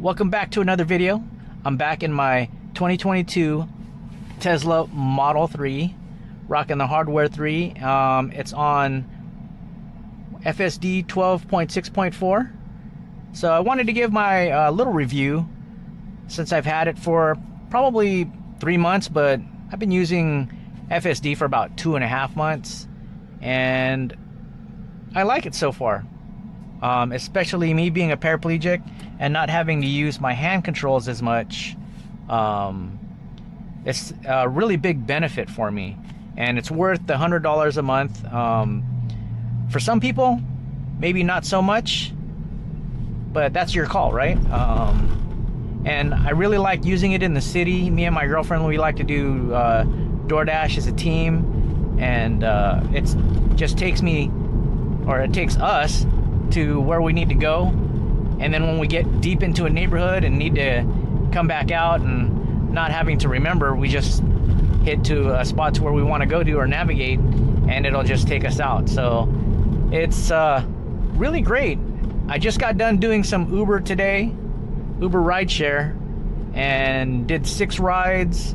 Welcome back to another video. I'm back in my 2022 Tesla Model 3, rocking the hardware 3. It's on FSD 12.6.4. So I wanted to give my little review since I've had it for probably 3 months, but I've been using FSD for about 2.5 months, and I like it so far. Especially me being a paraplegic and not having to use my hand controls as much. It's a really big benefit for me, and it's worth the $100 a month. For some people, maybe not so much, but that's your call, right? And I really like using it in the city. Me and my girlfriend, we like to do DoorDash as a team, and it just takes me, or it takes us, to where we need to go. And then when we get deep into a neighborhood and need to come back out and not having to remember, we just hit to a spot to where we want to go to or navigate, and it'll just take us out. So it's really great. I just got done doing some Uber today, Uber Rideshare, and did 6 rides.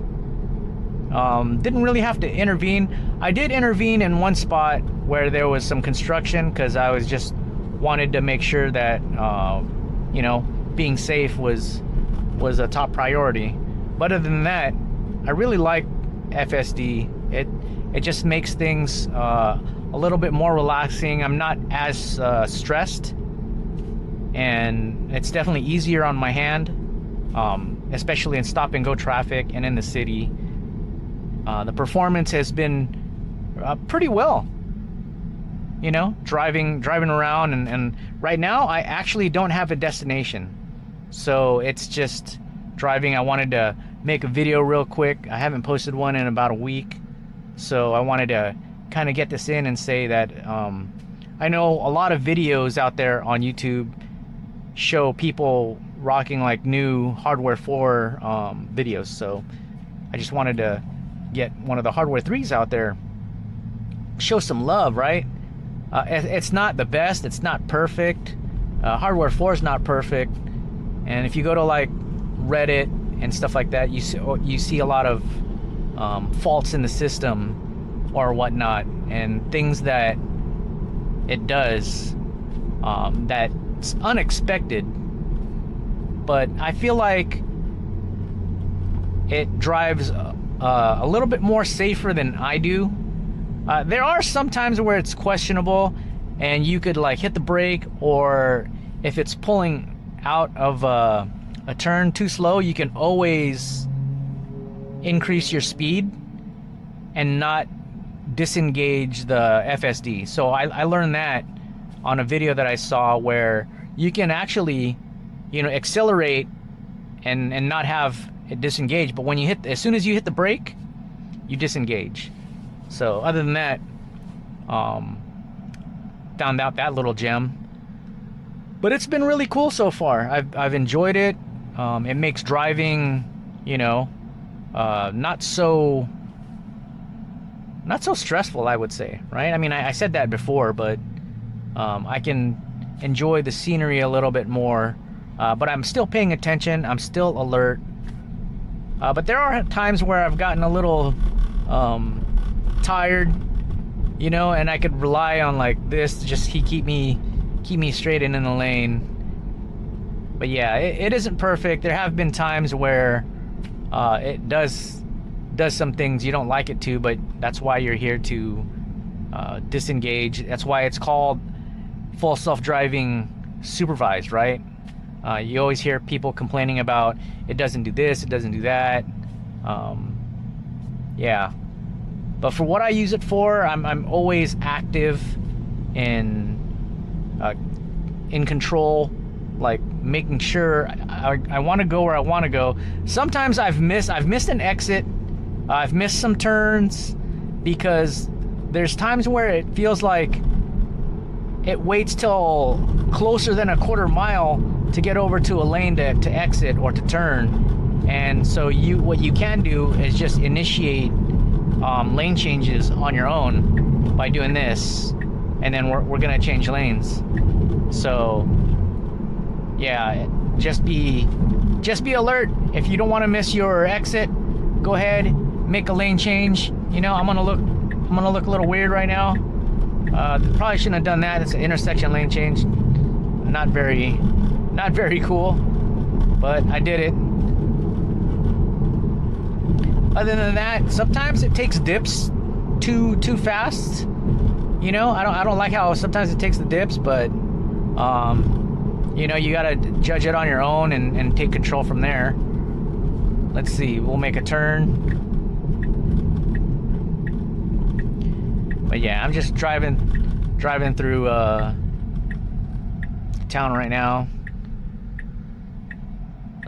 Didn't really have to intervene. I did intervene in one spot where there was some construction, because I was just wanted to make sure that you know, being safe was a top priority. But other than that, I really like FSD. It just makes things a little bit more relaxing. I'm not as stressed, and it's definitely easier on my hand, especially in stop and go traffic and in the city. The performance has been pretty well. You know, driving around, and right now I actually don't have a destination, so it's just driving. I wanted to make a video real quick. I haven't posted one in about a week, so I wanted to kind of get this in and say that I know a lot of videos out there on YouTube show people rocking like new hardware 4 videos, so I just wanted to get one of the hardware 3s out there, show some love, right? It's not the best, it's not perfect. Hardware 4 is not perfect, and if you go to like Reddit and stuff like that, you see a lot of faults in the system or whatnot, and things that it does that's unexpected. But I feel like it drives a little bit more safer than I do. There are some times where it's questionable, and you could like hit the brake, or if it's pulling out of a turn too slow, you can always increase your speed and not disengage the FSD. So I learned that on a video that I saw, where you can actually, you know, accelerate and not have it disengage, but when you hit, as soon as you hit the brake, you disengage. So other than that, found out that little gem. But it's been really cool so far. I've enjoyed it. It makes driving, you know, not so stressful, I would say, right? I mean, I said that before, but I can enjoy the scenery a little bit more. But I'm still paying attention. I'm still alert. But there are times where I've gotten a little tired, you know, and I could rely on like this to just keep me straight in the lane. But yeah, it isn't perfect. There have been times where it does some things you don't like it to, but that's why you're here to disengage. That's why it's called full self-driving supervised, right? You always hear people complaining about it doesn't do this, it doesn't do that. Yeah. But for what I use it for, I'm always active in control, like making sure I want to go where I want to go. Sometimes I've missed an exit, I've missed some turns, because there's times where it feels like it waits till closer than a quarter mile to get over to a lane to exit or to turn. And so what you can do is just initiate lane changes on your own by doing this, and then we're gonna change lanes. So yeah, just be alert. If you don't want to miss your exit, go ahead, make a lane change. You know, I'm gonna look a little weird right now. Probably shouldn't have done that. It's an intersection lane change. Not very cool, but I did it. Other than that, sometimes it takes dips too fast. You know, I don't like how sometimes it takes the dips, but you know, you gotta judge it on your own and take control from there. Let's see, we'll make a turn. But yeah, I'm just driving through town right now.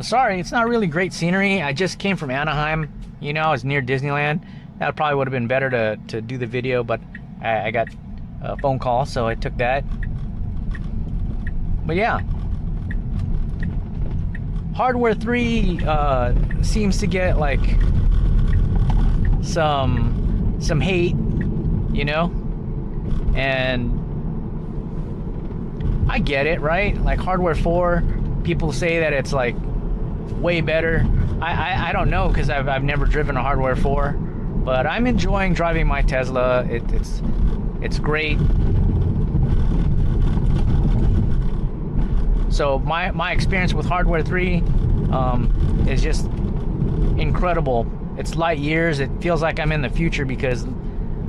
Sorry, it's not really great scenery. I just came from Anaheim. You know, I was near Disneyland. That probably would have been better to do the video, but I got a phone call, so I took that. But yeah, Hardware 3 seems to get like some hate, you know, and I get it, right? Like Hardware 4, people say that it's like way better. I don't know, because I've never driven a Hardware 4, but I'm enjoying driving my Tesla. It's great. So my experience with Hardware 3 is just incredible. It's light years. It feels like I'm in the future, because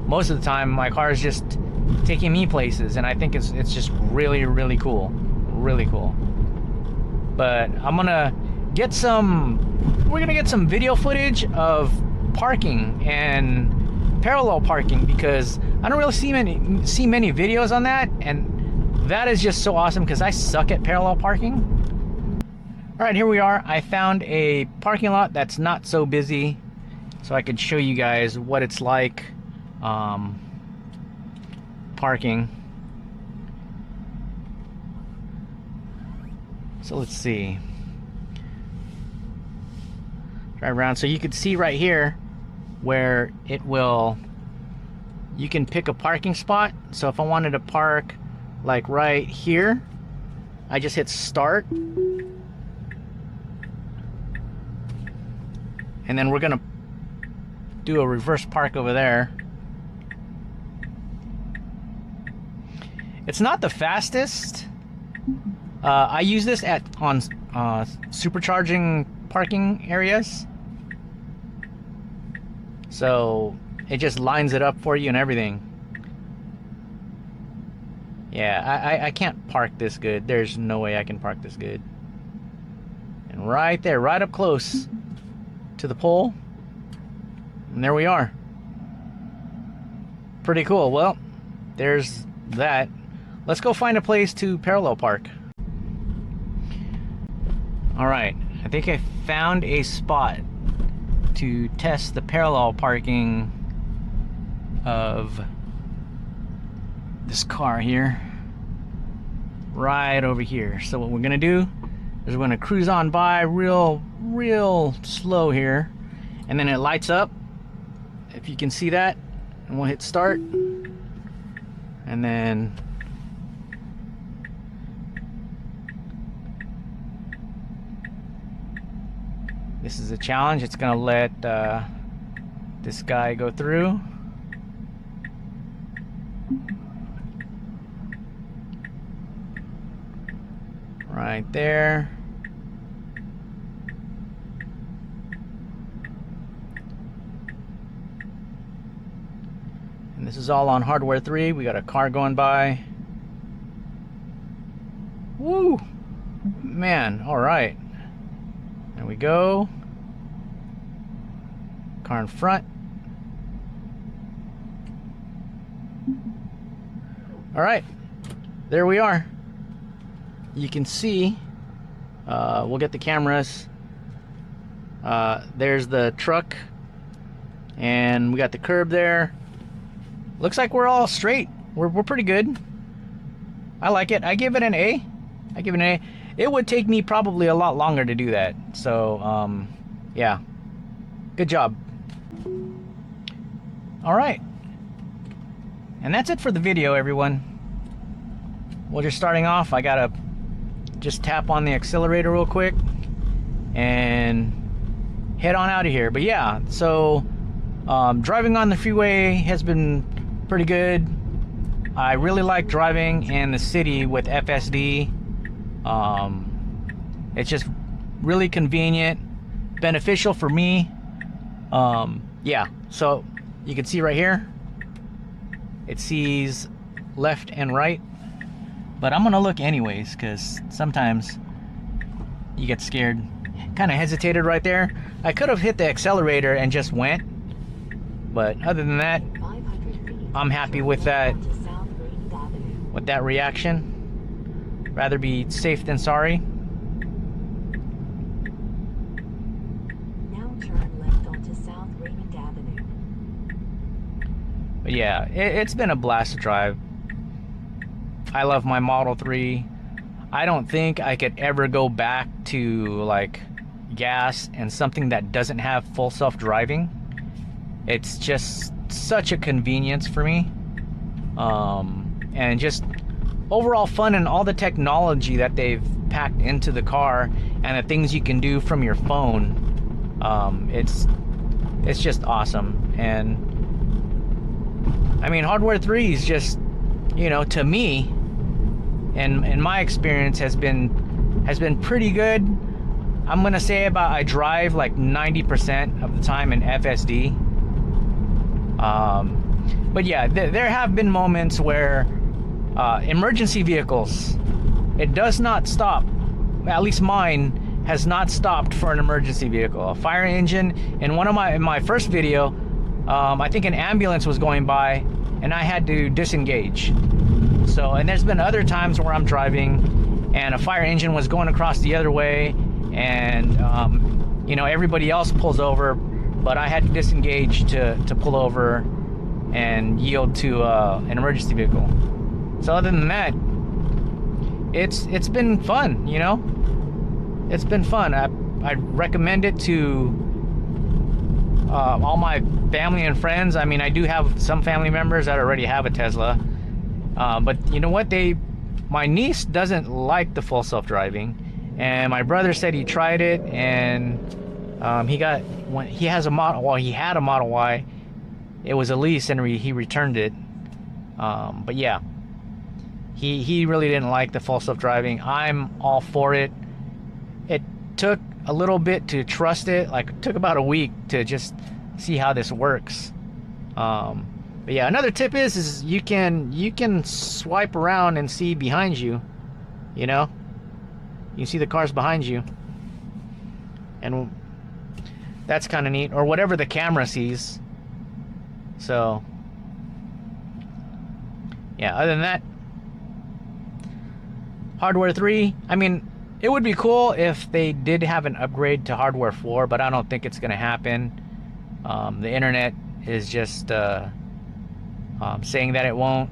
most of the time my car is just taking me places, and I think it's just really cool. Really cool. But we're gonna get some video footage of parking and parallel parking, because I don't really see many videos on that, and that is just so awesome, because I suck at parallel parking. All right, here we are. I found a parking lot that's not so busy, so I could show you guys what it's like parking. So let's see. Drive around, so you can see right here where you can pick a parking spot. So if I wanted to park like right here, I just hit start, and then we're gonna do a reverse park over there. It's not the fastest. I use this on supercharging parking areas, so it just lines it up for you and everything. Yeah, I can't park this good. There's no way I can park this good. And right there, right up close to the pole, and there we are. Pretty cool. Well, there's that. Let's go find a place to parallel park. All right, I think I found a spot to test the parallel parking of this car here, right over here. So what we're gonna do is we're gonna cruise on by real slow here, and then it lights up, if you can see that, and we'll hit start, and then this is a challenge. It's gonna let this guy go through. Right there. And this is all on Hardware 3. We got a car going by. Woo! Man, alright. There we go. Car in front. Alright. There we are. You can see, we'll get the cameras. There's the truck, and we got the curb there. Looks like we're all straight. We're pretty good. I like it. I give it an A. I give it an A. It would take me probably a lot longer to do that. So, yeah. Good job. All right. And that's it for the video, everyone. We're just starting off. I gotta just tap on the accelerator real quick and head on out of here. But yeah, so driving on the freeway has been pretty good. I really like driving in the city with FSD. It's just really convenient, beneficial for me. Yeah, so you can see right here, it sees left and right, but I'm gonna look anyways because sometimes you get scared. Kind of hesitated right there. I could have hit the accelerator and just went, but other than that, I'm happy with that reaction. Rather be safe than sorry. Now turn left onto South Raymond Avenue. But yeah, it's been a blast to drive. I love my Model 3. I don't think I could ever go back to like gas and something that doesn't have full self-driving. It's just such a convenience for me. And just overall fun, and all the technology that they've packed into the car and the things you can do from your phone. It's just awesome. And I mean, hardware 3 is just, you know, to me, and in my experience, has been pretty good. I'm gonna say I drive like 90% of the time in FSD. But yeah, there have been moments where emergency vehicles, it does not stop. At least mine has not stopped for an emergency vehicle. A fire engine. In my first video, I think an ambulance was going by and I had to disengage. So, and there's been other times where I'm driving and a fire engine was going across the other way, and you know, everybody else pulls over, but I had to disengage to pull over and yield to an emergency vehicle. So other than that, it's been fun, you know. It's been fun. I recommend it to all my family and friends. I mean, I do have some family members that already have a Tesla, but you know what? My niece doesn't like the full self-driving, and my brother said he tried it, and he had a Model Y. It was a lease, and he returned it. But yeah, he really didn't like the full self-driving. I'm all for it. It took a little bit to trust it. Like, it took about a week to just see how this works. But yeah, another tip is you can swipe around and see behind you. You know, you can see the cars behind you, and that's kind of neat. Or whatever the camera sees. So yeah, other than that, hardware 3, I mean, it would be cool if they did have an upgrade to hardware 4, but I don't think it's gonna happen. The internet is just saying that it won't.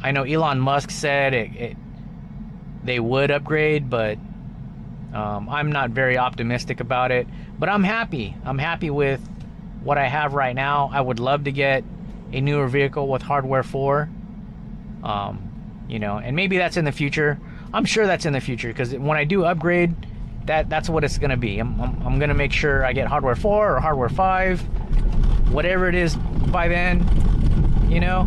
I know Elon Musk said they would upgrade, but I'm not very optimistic about it. But I'm happy. I'm happy with what I have right now. I would love to get a newer vehicle with hardware 4. You know, and maybe that's in the future. I'm sure that's in the future, because when I do upgrade, that's what it's gonna be. I'm gonna make sure I get hardware 4 or hardware 5, whatever it is by then, you know.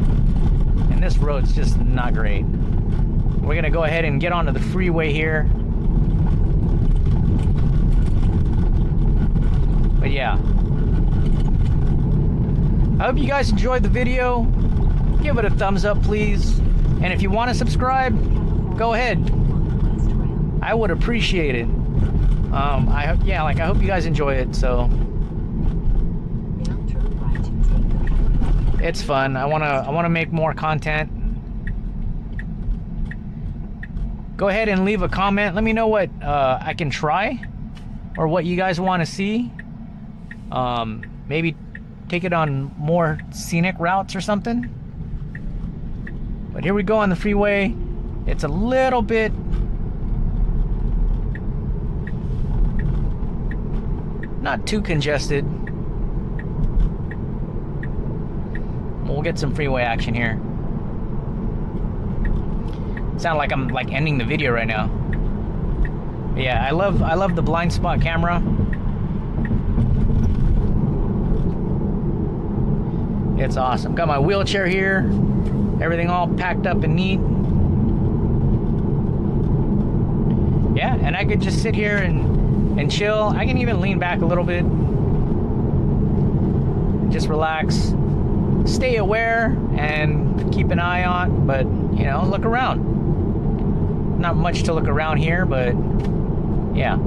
And this road's just not great. We're gonna go ahead and get onto the freeway here. But yeah, I hope you guys enjoyed the video. Give it a thumbs up, please. And if you want to subscribe, go ahead. I would appreciate it. I hope you guys enjoy it. So it's fun. I wanna make more content. Go ahead and leave a comment. Let me know what I can try, or what you guys want to see. Maybe take it on more scenic routes or something. But here we go on the freeway. It's a little bit not too congested. We'll get some freeway action here. Sound like I'm like ending the video right now. Yeah, I love the blind spot camera. It's awesome. Got my wheelchair here. Everything all packed up and neat. Yeah, and I could just sit here and chill. I can even lean back a little bit. Just relax. Stay aware and keep an eye on, but, look around. Not much to look around here, but yeah.